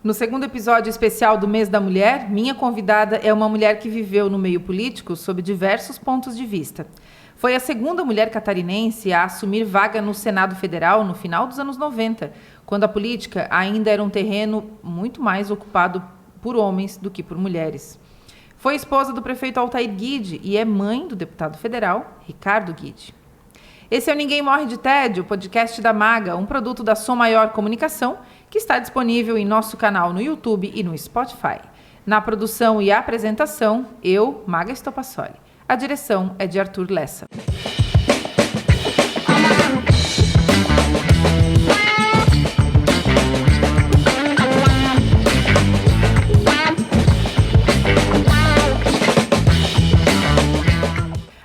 No segundo episódio especial do Mês da Mulher, minha convidada é uma mulher que viveu no meio político sob diversos pontos de vista. Foi a segunda mulher catarinense a assumir vaga no Senado Federal no final dos anos 90, quando a política ainda era um terreno muito mais ocupado por homens do que por mulheres. Foi esposa do prefeito Altair Guide e é mãe do deputado federal Ricardo Guide. Esse é o Ninguém Morre de Tédio, podcast da Maga, um produto da Som Maior Comunicação, que está disponível em nosso canal no YouTube e no Spotify. Na produção e apresentação, eu, Maga Estopassoli. A direção é de Arthur Lessa.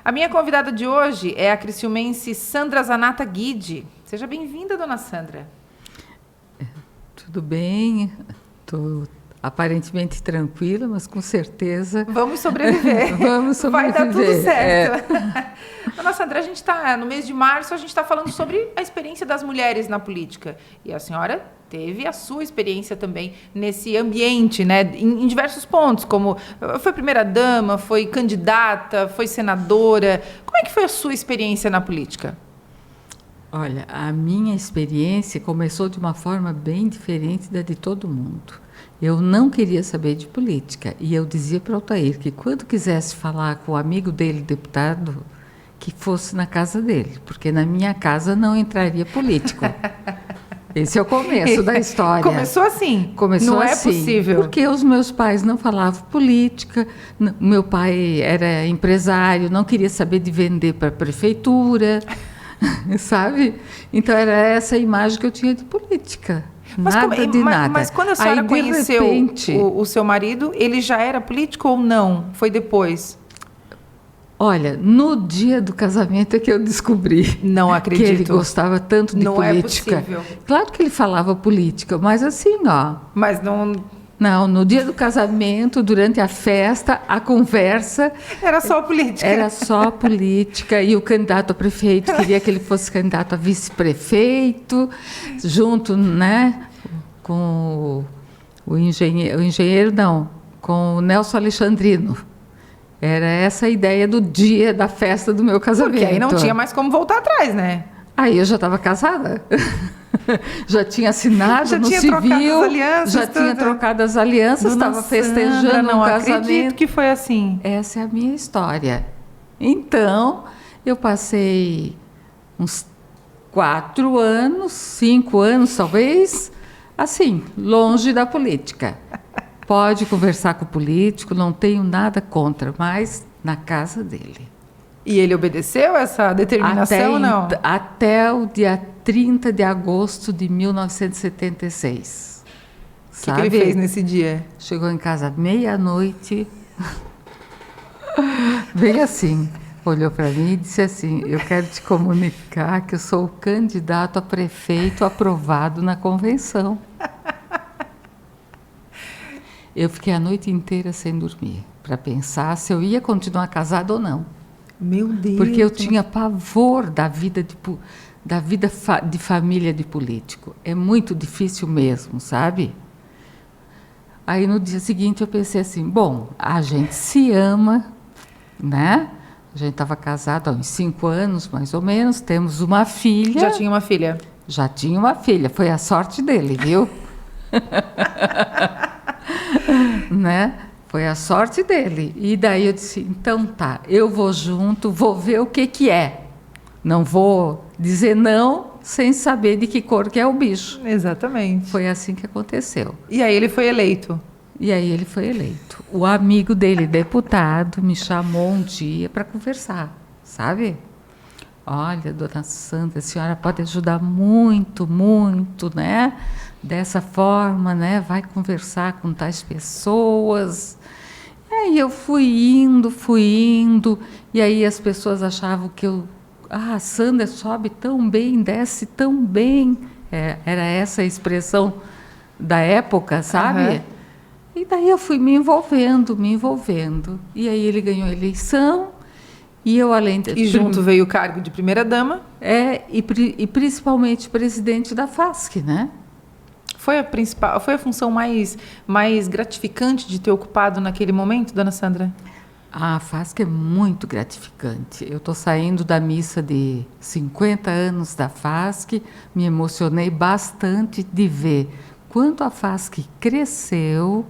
A minha convidada de hoje é a criciumense Sandra Zanata Guide. Seja bem-vinda, dona Sandra. Tudo bem, estou aparentemente tranquila, mas com certeza... Vamos sobreviver. Vamos sobreviver. Vai dar tudo certo. Dona Sandra, a gente está no mês de março, a gente está falando sobre a experiência das mulheres na política. E a senhora teve a sua experiência também nesse ambiente, né, em diversos pontos, como foi primeira-dama, foi candidata, foi senadora. Como é que foi a sua experiência na política? Olha, a minha experiência começou de uma forma bem diferente da de todo mundo. Eu não queria saber de política e eu dizia para o Altair que quando quisesse falar com o amigo dele, deputado, que fosse na casa dele, porque na minha casa não entraria político. Esse é o começo da história. Começou assim? Começou não assim, é possível. Porque os meus pais não falavam política, meu pai era empresário, não queria saber de vender para a prefeitura, sabe? Então era essa a imagem que eu tinha de política. Nada de nada. Mas quando a senhora conheceu o seu marido, ele já era político ou não? Foi depois? Olha, no dia do casamento é que eu descobri. Não acredito. Que ele gostava tanto de política. Não é possível. Claro que ele falava política, mas assim, ó. Mas não... Não, no dia do casamento, durante a festa, a conversa... Era só política. Era só política e o candidato a prefeito queria que ele fosse candidato a vice-prefeito, junto, né, com o engenheiro, não, com o Nelson Alexandrino. Era essa a ideia do dia da festa do meu casamento. Porque aí não tinha mais como voltar atrás, né? Aí eu já estava casada. Já tinha assinado já no tinha civil, alianças, tinha trocado as alianças, estava festejando o casamento. Não acredito que foi assim. Essa é a minha história. Então, eu passei uns 4 anos, 5 anos talvez, assim, longe da política. Pode conversar com o político, não tenho nada contra, mas na casa dele. E ele obedeceu essa determinação ou não? Até o dia 30 de agosto de 1976. O que ele fez nesse dia? Chegou em casa meia-noite, bem assim, olhou para mim e disse assim: eu quero te comunicar que eu sou o candidato a prefeito aprovado na convenção. Eu fiquei a noite inteira sem dormir, para pensar se eu ia continuar casada ou não. Meu Deus! Porque eu tinha pavor da vida de família de político. É muito difícil mesmo, sabe? Aí no dia seguinte eu pensei assim, bom, a gente se ama, né? A gente estava casado há uns 5 anos, mais ou menos, temos uma filha. Já tinha uma filha? Já tinha uma filha, foi a sorte dele, viu? Né? Foi a sorte dele. E daí eu disse, então tá, eu vou junto, vou ver o que é. Não vou dizer não sem saber de que cor que é o bicho. Exatamente. Foi assim que aconteceu. E aí ele foi eleito? E aí ele foi eleito. O amigo dele, deputado, me chamou um dia para conversar, sabe? Olha, dona Sandra, a senhora pode ajudar muito, muito, né? Dessa forma, né? Vai conversar com tais pessoas. E aí eu fui indo, e aí as pessoas achavam que a Sandra sobe tão bem, desce tão bem. Era essa a expressão da época, sabe? Uhum. E daí eu fui me envolvendo. E aí ele ganhou a eleição. E eu, além de... E junto veio o cargo de primeira-dama. E principalmente presidente da FASC, né? Foi a função mais gratificante de ter ocupado naquele momento, dona Sandra? A FASC é muito gratificante. Eu estou saindo da missa de 50 anos da FASC, me emocionei bastante de ver quanto a FASC cresceu,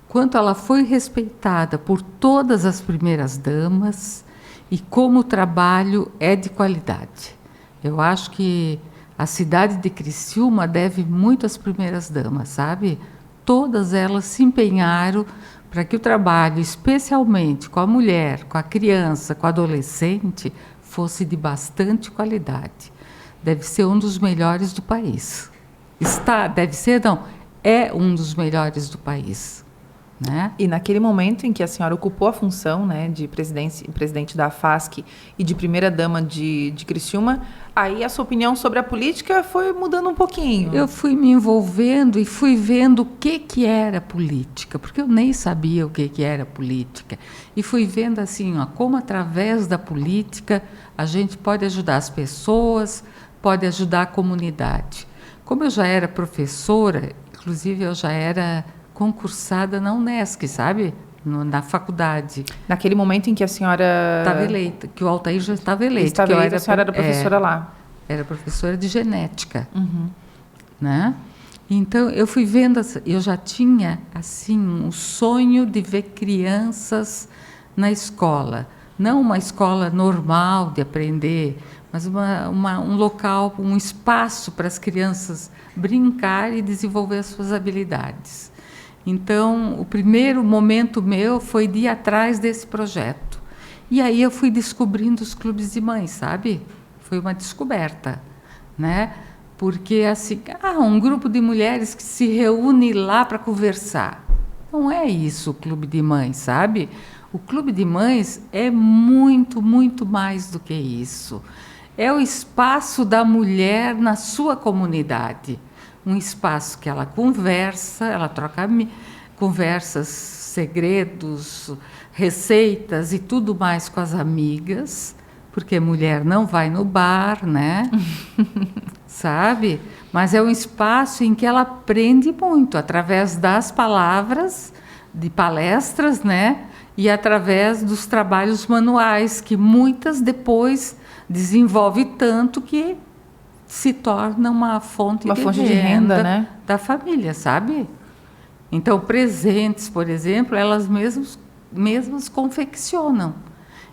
quanto ela foi respeitada por todas as primeiras damas e como o trabalho é de qualidade. Eu acho que a cidade de Criciúma deve muito às primeiras damas, sabe? Todas elas se empenharam para que o trabalho, especialmente com a mulher, com a criança, com o adolescente, fosse de bastante qualidade. Deve ser um dos melhores do país. É um dos melhores do país. Né? E naquele momento em que a senhora ocupou a função, né, de presidente da FASC e de primeira-dama de Criciúma, aí a sua opinião sobre a política foi mudando um pouquinho. Eu fui me envolvendo e fui vendo o que era política, porque eu nem sabia o que era política. E fui vendo assim, como através da política a gente pode ajudar as pessoas, pode ajudar a comunidade. Como eu já era professora, inclusive eu já era concursada na Unesc, sabe? Na faculdade. Naquele momento em que a senhora... Estava eleita, que o Altair já estava eleito. A senhora era professora lá. Era professora de genética. Uhum. Né? Então, eu fui vendo, eu já tinha, assim, um sonho de ver crianças na escola. Não uma escola normal de aprender, mas um local, um espaço para as crianças brincar e desenvolver as suas habilidades. Então, o primeiro momento meu foi de ir atrás desse projeto. E aí eu fui descobrindo os clubes de mães, sabe? Foi uma descoberta, né? Porque, assim, um grupo de mulheres que se reúne lá para conversar. Não é isso o clube de mães, sabe? O clube de mães é muito, muito mais do que isso. É o espaço da mulher na sua comunidade. Um espaço que ela conversa, ela troca conversas, segredos, receitas e tudo mais com as amigas, porque mulher não vai no bar, né? Sabe? Mas é um espaço em que ela aprende muito, através das palavras, de palestras, né? E através dos trabalhos manuais, que muitas depois desenvolve tanto que se torna uma fonte de renda, né? Da família, sabe? Então, presentes, por exemplo, elas mesmas confeccionam.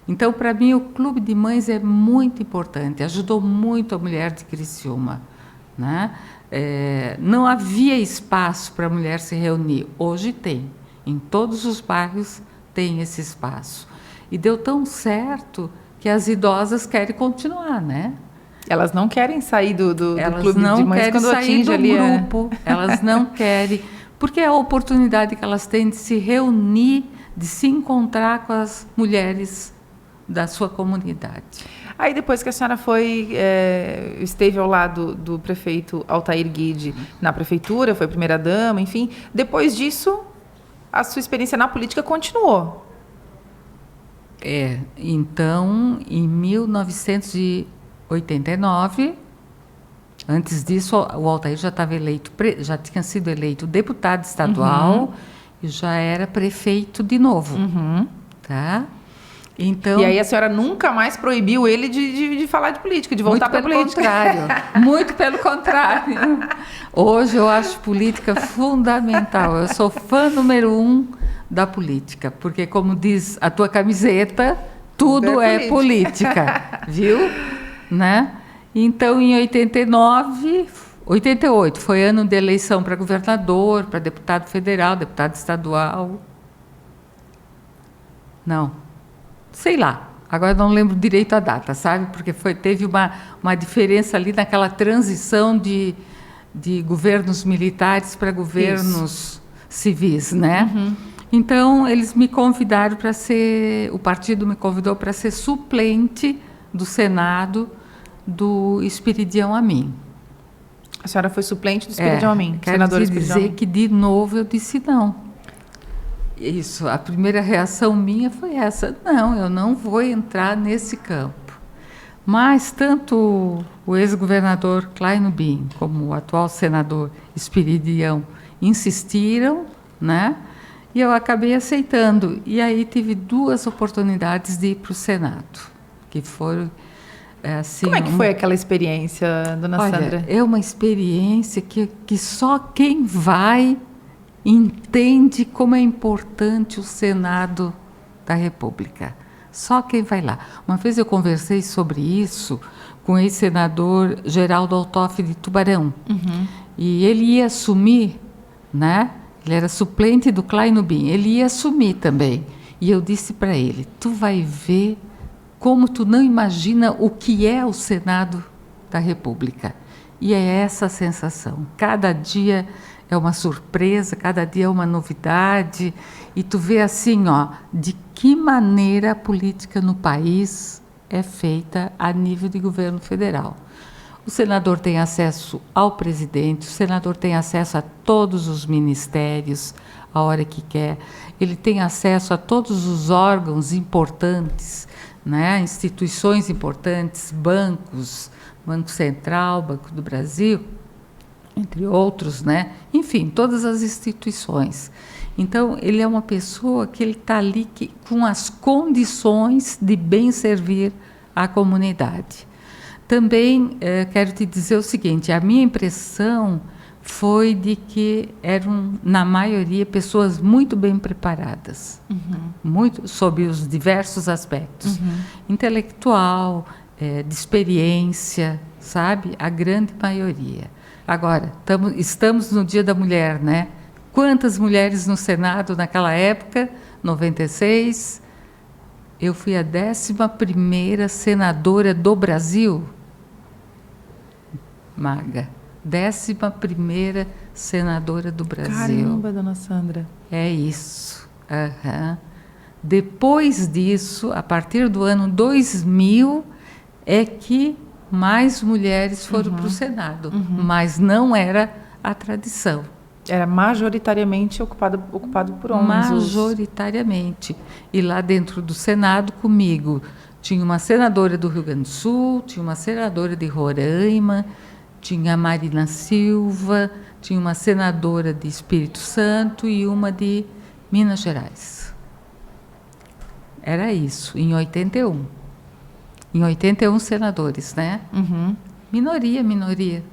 Então, para mim, o Clube de Mães é muito importante, ajudou muito a mulher de Criciúma, né? Não havia espaço para a mulher se reunir, hoje tem. Em todos os bairros tem esse espaço. E deu tão certo que as idosas querem continuar, né? Elas não querem sair do clube de mães quando atinge ali. Grupo, elas não querem, porque é a oportunidade que elas têm de se reunir, de se encontrar com as mulheres da sua comunidade. Aí depois que a senhora esteve ao lado do prefeito Altair Guide na prefeitura, foi primeira-dama, enfim, depois disso, a sua experiência na política continuou. Então, em 1989, antes disso, o Altair já estava eleito, já tinha sido eleito deputado estadual e já era prefeito de novo. Tá? Então, e aí a senhora nunca mais proibiu ele de falar de política, de voltar para a política. Muito pelo contrário. Hoje eu acho política fundamental. Eu sou fã número 1 da política, porque, como diz a tua camiseta, tudo é política, viu? Né? Então, em 88, foi ano de eleição para governador, para deputado federal, deputado estadual. Não, sei lá, agora não lembro direito a data, sabe? Porque teve uma diferença ali naquela transição de governos militares para governos civis, né? Então, eles me convidaram o partido me convidou para ser suplente do Senado do Espiridião Amin. A senhora foi suplente do Espiridião Amin, senador Espiridião Amin. Quero dizer que, de novo, eu disse não. Isso, a primeira reação minha foi essa. Não, eu não vou entrar nesse campo. Mas tanto o ex-governador Klein Bin como o atual senador Espiridião insistiram, né? E eu acabei aceitando. E aí tive 2 oportunidades de ir para o Senado, que foram assim... Como é que foi aquela experiência, dona Sandra? É uma experiência que só quem vai entende como é importante o Senado da República. Só quem vai lá. Uma vez eu conversei sobre isso com o ex-senador Geraldo Altoff de Tubarão. E ele ia assumir, né? Ele era suplente do Klein Bin. Ele ia assumir também. E eu disse para ele, tu vai ver como tu não imagina o que é o Senado da República. E é essa a sensação. Cada dia é uma surpresa, cada dia é uma novidade. E tu vê assim, ó, de que maneira a política no país é feita a nível de governo federal. O senador tem acesso ao presidente, o senador tem acesso a todos os ministérios, a hora que quer. Ele tem acesso a todos os órgãos importantes, né? Instituições importantes, bancos, Banco Central, Banco do Brasil, entre outros, né? Enfim, todas as instituições. Então, ele é uma pessoa que ele está ali com as condições de bem servir à comunidade. Também quero te dizer o seguinte, a minha impressão foi de que eram, na maioria, pessoas muito bem preparadas, muito sob os diversos aspectos, intelectual, de experiência, sabe? A grande maioria. Agora, estamos no Dia da Mulher, né? Quantas mulheres no Senado naquela época, 96? Eu fui a 11ª senadora do Brasil. Maga, 11ª senadora do Brasil. Caramba, dona Sandra. É isso. Depois disso, a partir do ano 2000, é que mais mulheres foram para o Senado, mas não era a tradição. Era majoritariamente ocupado por homens. Majoritariamente. E lá dentro do Senado, comigo, tinha uma senadora do Rio Grande do Sul, tinha uma senadora de Roraima, tinha a Marina Silva, tinha uma senadora de Espírito Santo e uma de Minas Gerais. Era isso, em 81. Em 81 senadores, né? Minoria,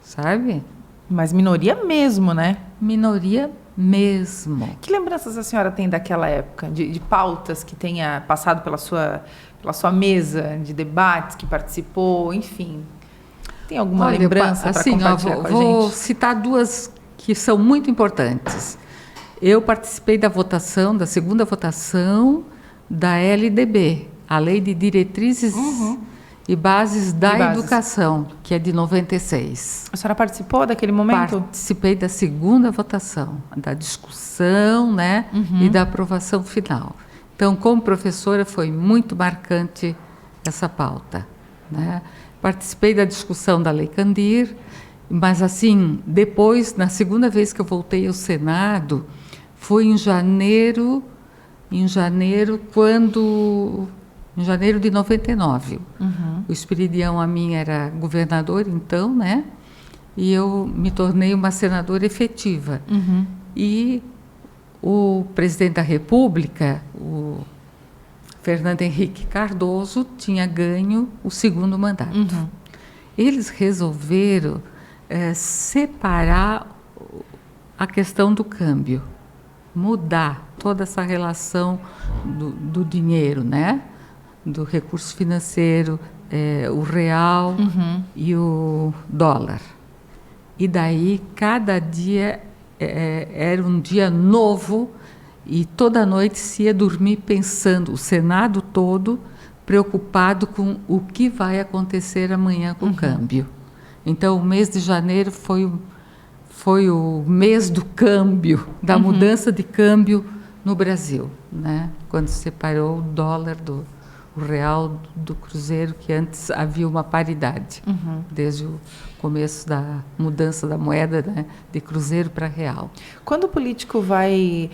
sabe? Mas minoria mesmo, né? Minoria mesmo. Que lembranças a senhora tem daquela época, de pautas que tenha passado pela sua mesa, de debates que participou, enfim? Tem alguma lembrança para compartilhar com a gente? Vou citar 2 que são muito importantes. Eu participei da votação, da segunda votação da LDB, a Lei de Diretrizes e Bases da Educação, que é de 96. A senhora participou daquele momento? Participei da segunda votação, da discussão, né, e da aprovação final. Então, como professora, foi muito marcante essa pauta, né? Participei da discussão da Lei Candir, mas assim, depois, na segunda vez que eu voltei ao Senado, foi em janeiro de 99. O Espiridião, a mim, era governador, então, né? E eu me tornei uma senadora efetiva. E o presidente da República, o Fernando Henrique Cardoso, tinha ganho o segundo mandato. Eles resolveram separar a questão do câmbio, mudar toda essa relação do dinheiro, né? Do recurso financeiro, o real e o dólar. E daí, cada dia era um dia novo e toda noite se ia dormir pensando, o Senado todo preocupado com o que vai acontecer amanhã com o câmbio. Então, o mês de janeiro foi o mês do câmbio, da mudança de câmbio no Brasil, né? Quando se separou o dólar o real do cruzeiro, que antes havia uma paridade, desde o começo da mudança da moeda, né, de cruzeiro para real. Quando o político vai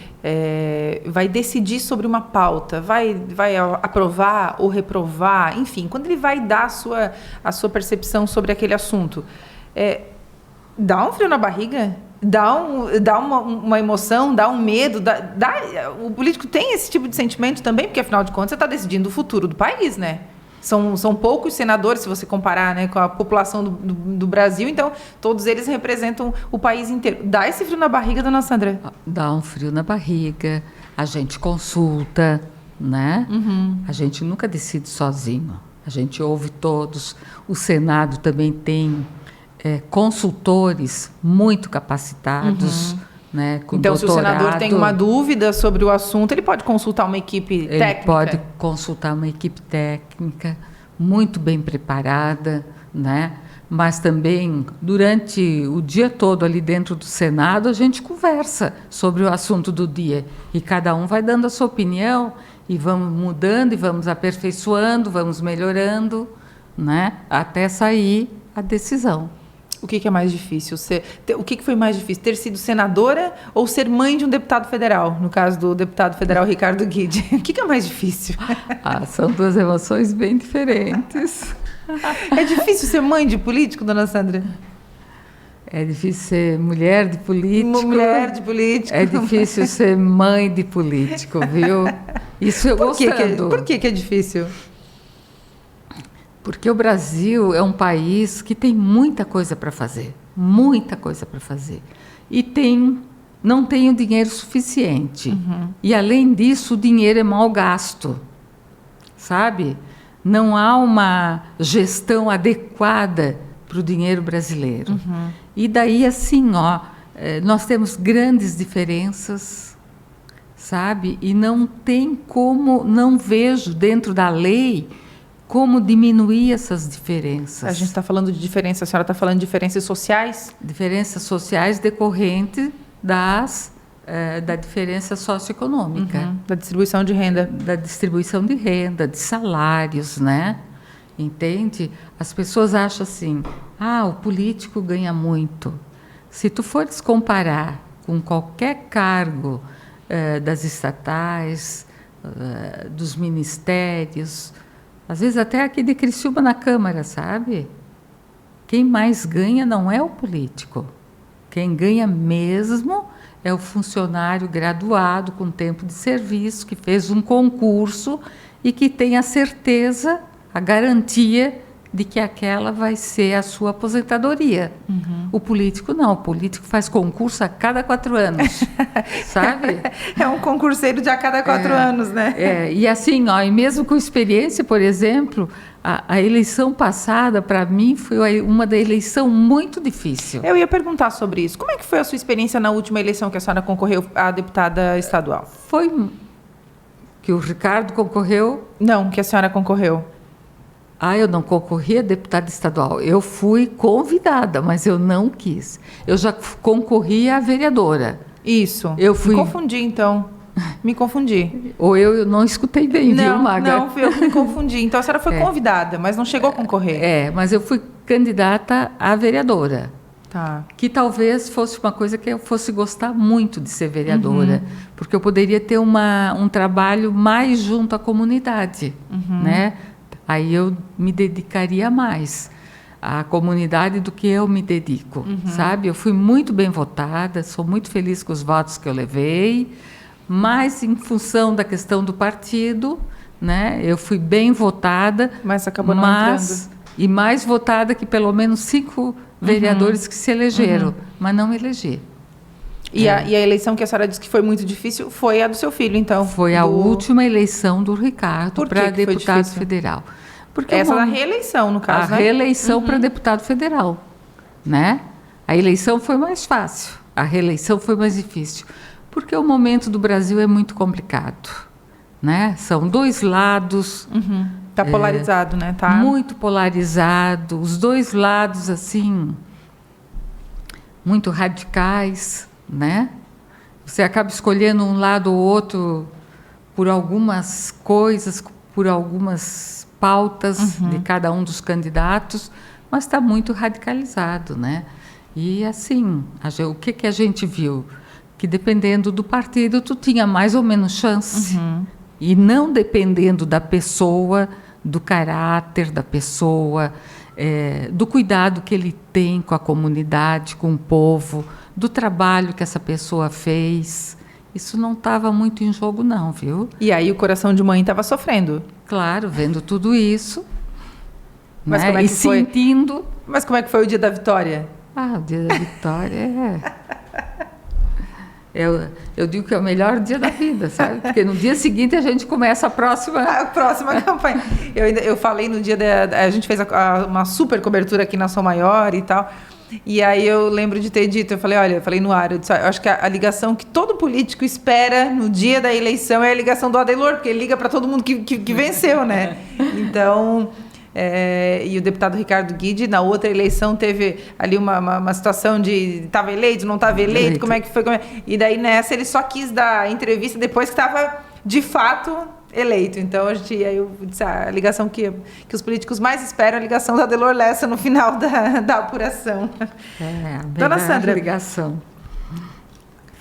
decidir sobre uma pauta, vai aprovar ou reprovar, enfim, quando ele vai dar a sua percepção sobre aquele assunto, dá um frio na barriga? Dá uma emoção, dá um medo? O político tem esse tipo de sentimento também, porque, afinal de contas, você está decidindo o futuro do país, né? São poucos senadores, se você comparar, né, com a população do Brasil, então todos eles representam o país inteiro. Dá esse frio na barriga, dona Sandra? Dá um frio na barriga, a gente consulta, né? A gente nunca decide sozinho, a gente ouve todos. O Senado também tem consultores muito capacitados, né, com então, doutorado. Se o senador tem uma dúvida sobre o assunto, ele pode consultar uma equipe técnica? Ele pode consultar uma equipe técnica muito bem preparada, né? Mas também, durante o dia todo ali dentro do Senado, a gente conversa sobre o assunto do dia. E cada um vai dando a sua opinião, e vamos mudando, e vamos aperfeiçoando, vamos melhorando, né? Até sair a decisão. O que é mais difícil? O que foi mais difícil? Ter sido senadora ou ser mãe de um deputado federal? No caso do deputado federal Ricardo Guide. O que é mais difícil? São duas emoções bem diferentes. É difícil ser mãe de político, dona Sandra? É difícil ser mulher de político. Mulher de político. É difícil ser mãe de político, viu? Isso eu gostando. Por que é difícil? Porque o Brasil é um país que tem muita coisa para fazer, muita coisa para fazer. E não tem o dinheiro suficiente. E, além disso, o dinheiro é mal gasto, sabe? Não há uma gestão adequada para o dinheiro brasileiro. E daí, assim, nós temos grandes diferenças, sabe? E não tem como, não vejo dentro da lei como diminuir essas diferenças. A gente está falando de diferença, a senhora está falando de diferenças sociais? Diferenças sociais decorrentes da diferença socioeconômica. Da distribuição de renda. Da distribuição de renda, de salários, né? Entende? As pessoas acham assim, o político ganha muito. Se tu fores comparar com qualquer cargo das estatais, dos ministérios, às vezes até aqui de Criciúma na Câmara, sabe? Quem mais ganha não é o político. Quem ganha mesmo é o funcionário graduado com tempo de serviço, que fez um concurso e que tem a certeza, a garantia de que aquela vai ser a sua aposentadoria. O político não, o político faz concurso a cada 4 anos, sabe? É um concurseiro de a cada 4 anos, né? E assim, e mesmo com experiência, por exemplo, a eleição passada, para mim, foi uma eleição muito difícil. Eu ia perguntar sobre isso. Como é que foi a sua experiência na última eleição que a senhora concorreu a deputada estadual? Foi que o Ricardo concorreu? Não, que a senhora concorreu. Eu não concorri a deputada estadual. Eu fui convidada, mas eu não quis. Eu já concorri a vereadora. Isso. Eu fui... Me confundi, então. Me confundi. Ou eu não escutei bem, viu, Maga? Não, eu me confundi. Então, a senhora foi convidada, mas não chegou a concorrer. Mas eu fui candidata a vereadora. Tá. Que talvez fosse uma coisa que eu fosse gostar muito de ser vereadora. Porque eu poderia ter um trabalho mais junto à comunidade, né? Aí eu me dedicaria mais à comunidade do que eu me dedico, sabe? Eu fui muito bem votada, sou muito feliz com os votos que eu levei, mas em função da questão do partido, né? Eu fui bem votada, mas acabou não entrando. E mais votada que pelo menos 5 vereadores que se elegeram, mas não me elegi. E a eleição que a senhora disse que foi muito difícil foi a do seu filho, então? Foi a última eleição do Ricardo para deputado federal. Porque essa da reeleição, no caso, né? A reeleição para deputado federal, né? A eleição foi mais fácil, a reeleição foi mais difícil, porque o momento do Brasil é muito complicado, né? São 2 lados. Tá polarizado, né? Tá muito polarizado, os 2 lados, assim, muito radicais, né? Você acaba escolhendo um lado ou outro por algumas coisas, por algumas pautas de cada um dos candidatos, mas está muito radicalizado, né? E assim, o que a gente viu? Que dependendo do partido, tu tinha mais ou menos chance. Uhum. E não dependendo da pessoa, do caráter da pessoa, do cuidado que ele tem com a comunidade, com o povo, do trabalho que essa pessoa fez. Isso não estava muito em jogo, não, viu? E aí o coração de mãe estava sofrendo. Claro, vendo tudo isso, Mas né? como é que E foi? sentindo... Mas como é que foi o dia da vitória? Ah, o dia da vitória eu digo que é o melhor dia da vida, sabe? Porque no dia seguinte a gente começa a próxima... A próxima campanha. Eu falei no dia a gente fez uma super cobertura aqui na Som Maior e tal. E aí eu lembro de ter dito, eu falei no ar, eu acho que a ligação que todo político espera no dia da eleição é a ligação do Adelor, porque ele liga para todo mundo que venceu, né? Então... e o deputado Ricardo Guidi, na outra eleição, teve ali uma situação de estava eleito, não estava eleito, como é que foi? E daí nessa ele só quis dar entrevista depois que estava de fato eleito. Então aí eu disse, a ligação que os políticos mais esperam é a ligação da Adelor Lessa no final da apuração. Dona Sandra, ligação.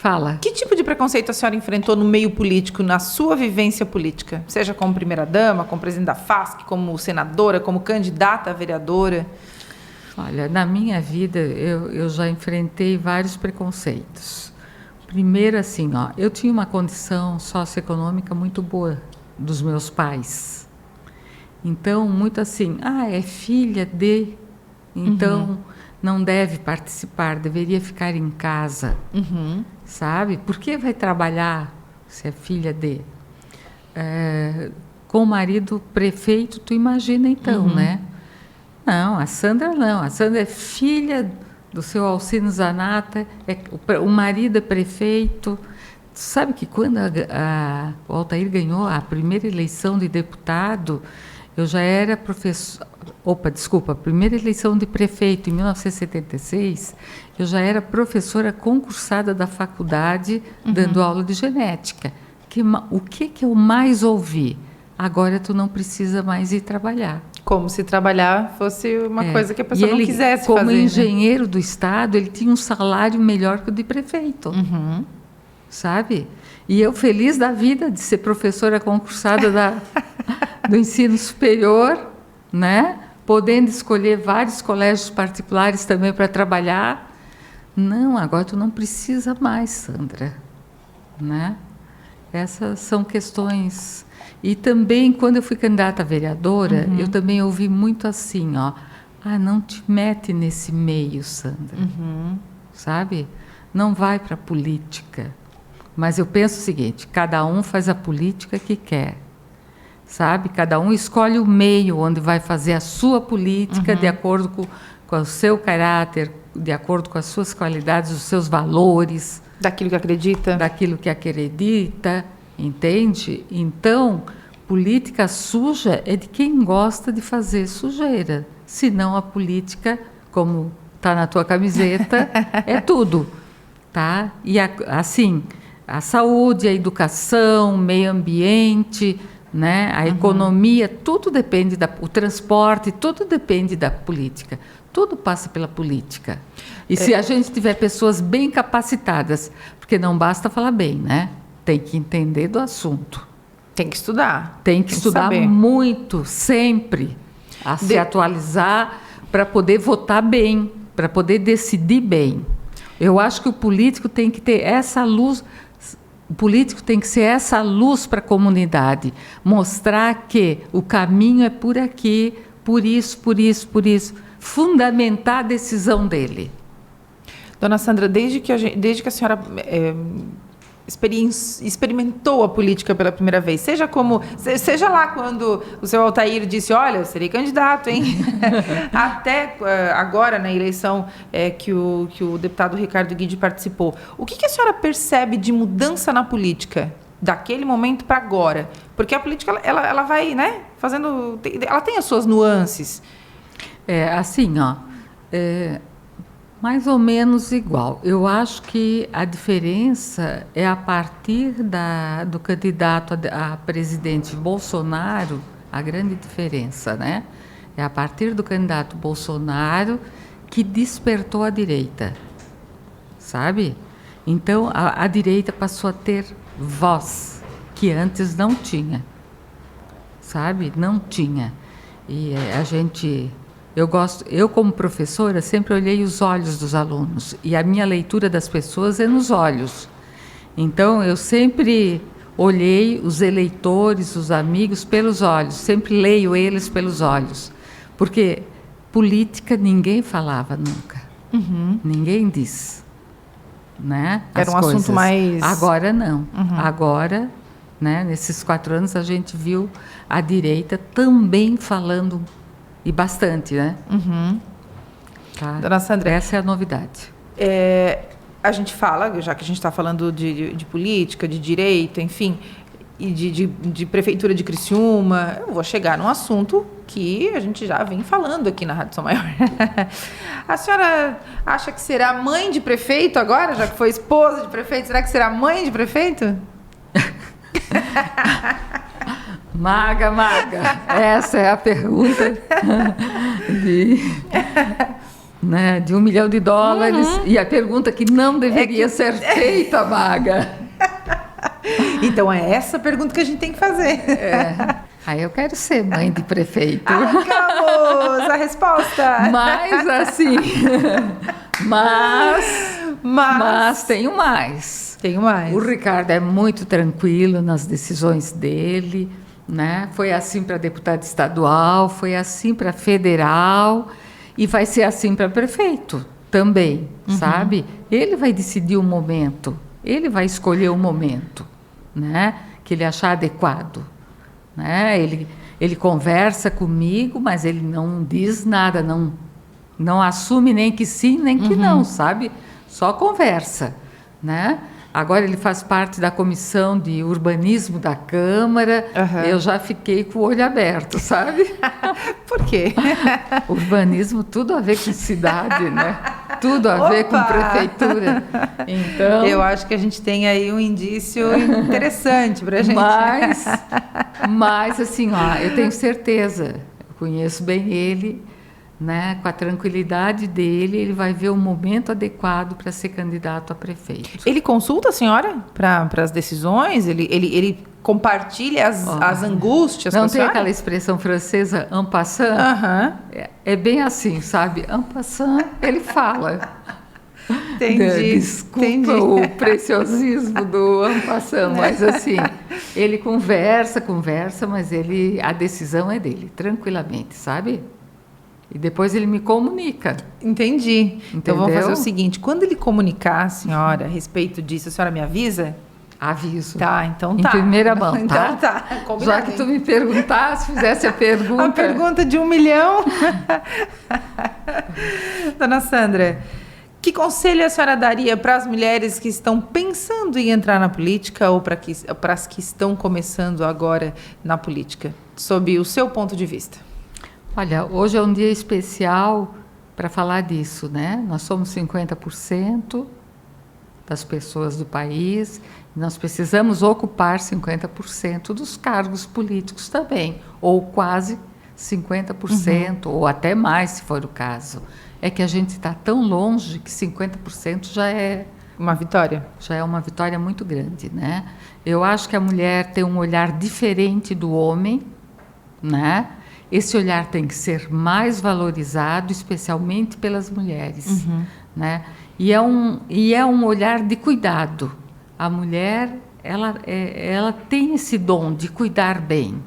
Fala. Que tipo de preconceito a senhora enfrentou no meio político, na sua vivência política? Seja como primeira-dama, como presidente da FASC, como senadora, como candidata a vereadora? Olha, na minha vida eu já enfrentei vários preconceitos. Primeiro, assim, eu tinha uma condição socioeconômica muito boa dos meus pais. Então, muito assim, é filha de... Então, não deve participar, deveria ficar em casa. Sabe? Por que vai trabalhar se é filha de... com o marido prefeito, tu imagina então, né? Não, a Sandra não. A Sandra é filha do seu Alcino Zanata, o marido é prefeito. Sabe que quando o Altair ganhou a primeira eleição de deputado, eu já era professora... a primeira eleição de prefeito, em 1976, eu já era professora concursada da faculdade, dando aula de genética. O que eu mais ouvi? Agora tu não precisa mais ir trabalhar. Como se trabalhar fosse uma coisa que a pessoa não quisesse fazer. Como engenheiro do Estado, ele tinha um salário melhor que o de prefeito. Sabe? E eu feliz da vida de ser professora concursada do ensino superior, né? Podendo escolher vários colégios particulares também para trabalhar. Não, agora tu não precisa mais, Sandra, né? Essas são questões. E também, quando eu fui candidata a vereadora, eu também ouvi muito assim, não te mete nesse meio, Sandra, sabe? Não vai para a política. Mas eu penso o seguinte, cada um faz a política que quer, sabe? Cada um escolhe o meio onde vai fazer a sua política de acordo com o seu caráter, de acordo com as suas qualidades, os seus valores. Daquilo que acredita. Daquilo que acredita, entende? Então, política suja é de quem gosta de fazer sujeira. Senão a política, como está na tua camiseta, é tudo, tá? E assim, a saúde, a educação, o meio ambiente, né? A economia, tudo depende o transporte, tudo depende da política. Tudo passa pela política. E se a gente tiver pessoas bem capacitadas, porque não basta falar bem, né? Tem que entender do assunto. Tem que estudar. Tem que estudar saber. Muito, sempre. A se atualizar para poder votar bem, para poder decidir bem. Eu acho que o político tem que ter essa luz. O político tem que ser essa luz para a comunidade. Mostrar que o caminho é por aqui, por isso, por isso, por isso. Fundamentar a decisão dele. Dona Sandra, desde que a senhora experimentou a política pela primeira vez, seja lá quando o seu Altair disse, olha, eu serei candidato, hein? Até agora, na eleição que o deputado Ricardo Guidi participou, o que a senhora percebe de mudança na política daquele momento para agora? Porque a política, ela vai, né, fazendo... Ela tem as suas nuances. Mais ou menos igual. Eu acho que a diferença é a partir do candidato a presidente Bolsonaro, a grande diferença, né? É a partir do candidato Bolsonaro que despertou a direita, sabe? Então, a direita passou a ter voz, que antes não tinha, sabe? Não tinha. E eu como professora, sempre olhei os olhos dos alunos, e a minha leitura das pessoas é nos olhos. Então, eu sempre olhei os eleitores, os amigos, pelos olhos, sempre leio eles pelos olhos, porque política ninguém falava nunca, ninguém diz, né? Era um assunto mais... Agora não, agora, né, nesses 4 anos a gente viu a direita também falando, e bastante, né? Tá? Dona Sandra, essa é a novidade. A gente fala, já que a gente está falando de política, de direito, enfim, e de prefeitura de Criciúma, eu vou chegar num assunto que a gente já vem falando aqui na Rádio Som Maior. A senhora acha que será mãe de prefeito agora, já que foi esposa de prefeito? Será que será mãe de prefeito? Maga, essa é a pergunta né, de $1 milhão, e a pergunta que não deveria ser feita, Maga. Então é essa pergunta que a gente tem que fazer. Aí eu quero ser mãe de prefeito. Acabou a resposta. Mas assim, mas tenho mais. O Ricardo é muito tranquilo nas decisões dele, né? Foi assim para deputado estadual, foi assim para federal e vai ser assim para prefeito também, sabe? Ele vai decidir o momento, ele vai escolher o momento, né? Que ele achar adequado, né? Ele conversa comigo, mas ele não diz nada, não assume nem que sim, nem que não, sabe? Só conversa, né? Agora ele faz parte da comissão de urbanismo da Câmara. Eu já fiquei com o olho aberto, sabe? Por quê? Urbanismo, tudo a ver com cidade, né? Tudo a ver com prefeitura. Então, eu acho que a gente tem aí um indício interessante para a gente. Mas assim, ó, eu tenho certeza, eu conheço bem ele, né? Com a tranquilidade dele, ele vai ver o momento adequado para ser candidato a prefeito. Ele consulta a senhora para as decisões? Ele compartilha as angústias com a senhora? Não tem aquela expressão francesa, en passant? É bem assim, sabe? En passant, ele fala. Entendi. Desculpa o preciosismo do en passant, mas assim, ele conversa, mas a decisão é dele, tranquilamente, sabe? E depois ele me comunica. Entendi. Entendeu? Então vamos fazer o seguinte, quando ele comunicar a senhora a respeito disso, a senhora me avisa? Aviso. Tá, então tá. Em primeira mão, tá? Então tá. Combinado. Já que tu me perguntasse, fizesse a pergunta. A pergunta de $1 milhão. Dona Sandra, que conselho a senhora daria para as mulheres que estão pensando em entrar na política ou para as que estão começando agora na política, sob o seu ponto de vista? Olha, hoje é um dia especial para falar disso, né? Nós somos 50% das pessoas do país, e nós precisamos ocupar 50% dos cargos políticos também, ou quase 50%, ou até mais, se for o caso. É que a gente está tão longe que 50% já é uma vitória. Já é uma vitória muito grande, né? Eu acho que a mulher tem um olhar diferente do homem, né? Esse olhar tem que ser mais valorizado, especialmente pelas mulheres, né? E é um olhar de cuidado. A mulher, ela tem esse dom de cuidar bem.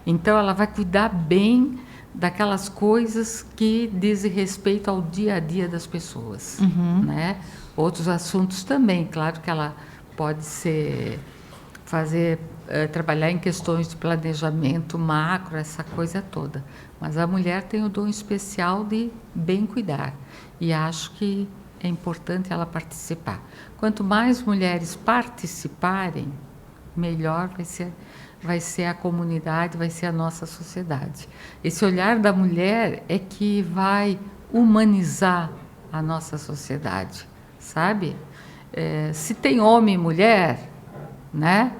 Então, ela vai cuidar bem daquelas coisas que dizem respeito ao dia a dia das pessoas, né? Outros assuntos também, claro que ela pode trabalhar em questões de planejamento macro, essa coisa toda. Mas a mulher tem o dom especial de bem cuidar. E acho que é importante ela participar. Quanto mais mulheres participarem, melhor vai ser a comunidade, vai ser a nossa sociedade. Esse olhar da mulher é que vai humanizar a nossa sociedade, sabe? Se tem homem e mulher, né?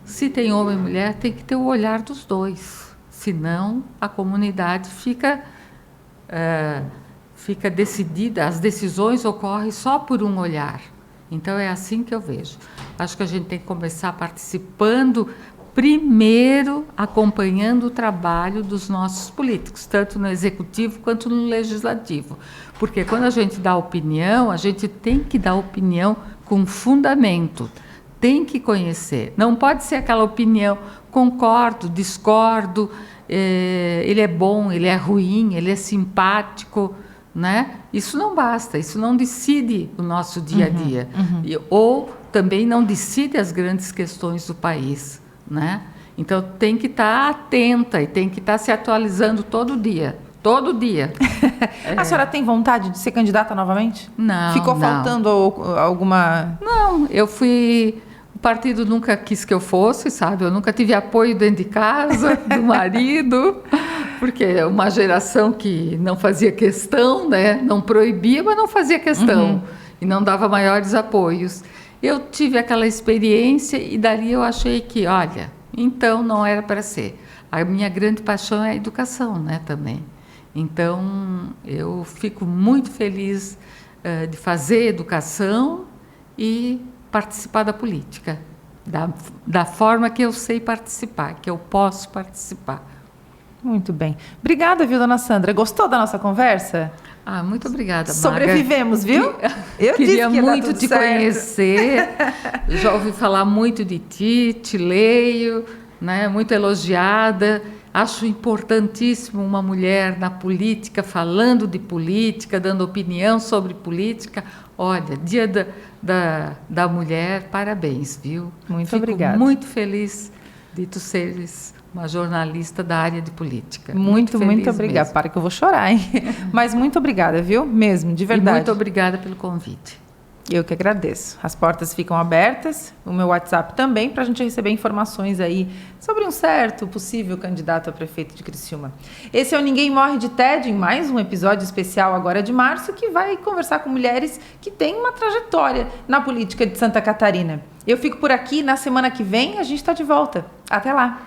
Se tem homem e mulher, tem que ter o olhar dos dois. senão a comunidade fica decidida, as decisões ocorrem só por um olhar. Então é assim que eu vejo. Acho que a gente tem que começar participando, primeiro acompanhando o trabalho dos nossos políticos, tanto no executivo quanto no legislativo. Porque quando a gente dá opinião, a gente tem que dar opinião com fundamento, tem que conhecer. Não pode ser aquela opinião, concordo, discordo, ele é bom, ele é ruim, ele é simpático, né? Isso não basta, isso não decide o nosso dia a dia. Ou também não decide as grandes questões do país, né? Então tem que estar atenta e tem que estar se atualizando todo dia. Todo dia. A senhora tem vontade de ser candidata novamente? Não. Ficou faltando alguma... Não, eu fui... O partido nunca quis que eu fosse, sabe? Eu nunca tive apoio dentro de casa, do marido, porque é uma geração que não fazia questão, né? Não proibia, mas não fazia questão. E não dava maiores apoios. Eu tive aquela experiência e dali eu achei que, olha, então não era para ser. A minha grande paixão é a educação, né, também. Então, eu fico muito feliz de fazer educação e participar da política, da forma que eu sei participar, que eu posso participar. Muito bem. Obrigada, viu, dona Sandra? Gostou da nossa conversa? Muito obrigada, Maga. Sobrevivemos, viu? Eu queria muito te conhecer. Já ouvi falar muito de ti, te leio, né? Muito elogiada. Acho importantíssimo uma mulher na política, falando de política, dando opinião sobre política. Olha, Dia da Mulher, parabéns, viu? Muito obrigada. Fico muito feliz de tu seres uma jornalista da área de política. Muito obrigada. Para que eu vou chorar, hein? Mas muito obrigada, viu? Mesmo, de verdade. E muito obrigada pelo convite. Eu que agradeço. As portas ficam abertas, o meu WhatsApp também, para a gente receber informações aí sobre um certo possível candidato a prefeito de Criciúma. Esse é o Ninguém Morre de Tédio, em mais um episódio especial agora de março, que vai conversar com mulheres que têm uma trajetória na política de Santa Catarina. Eu fico por aqui, na semana que vem a gente está de volta. Até lá!